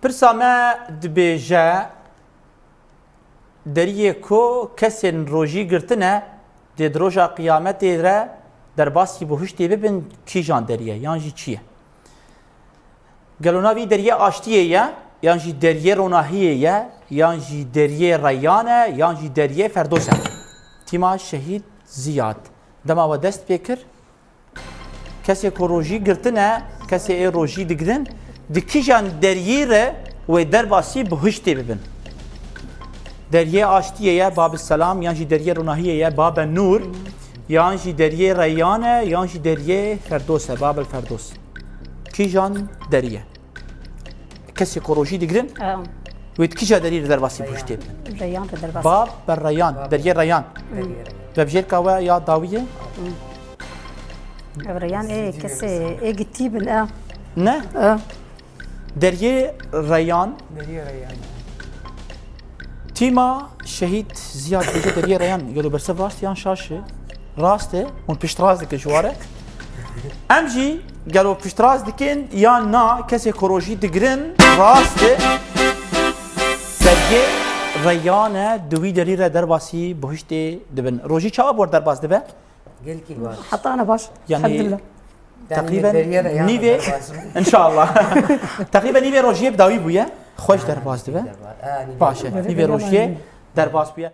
Pirsa me dibêje deriyê ku kesên rojî girtine dê di roja qîyametê re derbasî bihuştê bibin kîjan deriye yan jî çi ye? Gelona vî deriyê aştiyê ye yan jî deriyê ronahiyê ye yan jî deriyê reyan e yan jî deriyê ferdos e. Tîma şehîd Ziyad dema we dest pê kir kesê ku rojî girtine kesê ê rojî digirin di kîjan deriyê re wê derbasî bihuştê bibin. Deriyê aştiyê ye Babı Selam yan jî deriyê ronahiyê ye Babı Nur yan jî deriyê reyan e yan jî deriyê ferdos e Babel Ferdos. Kîjan deriye kesê ku rojî digirin wê di kîja deriyê re derbasî bihuştê bibin. Reyan de derbas. Bab ber reyan deriyê reyan vebjêrka we ya dawiye Reyan kese gittî bin ne deriyê reyan tîma şehîd Ziyad bêje deriyê reyan gelo bersev rast yan şaşê rast e hûn piştraz dikin ji ware em jî gelo piştraz dikin yan na kesê ku rojî digirin rast e deriyê reyan e di wî derî re derbasî bihuştê dibin. Rojî çawa bor derbas dibe? Gelki var. Hatana baş. Yani Alhamdulillah. تقريبا نيفي ان شاء الله تقريبا نيفي روجيه بداوي بويا خوش درباز دبه باشه نيفي روجيه درباز بويا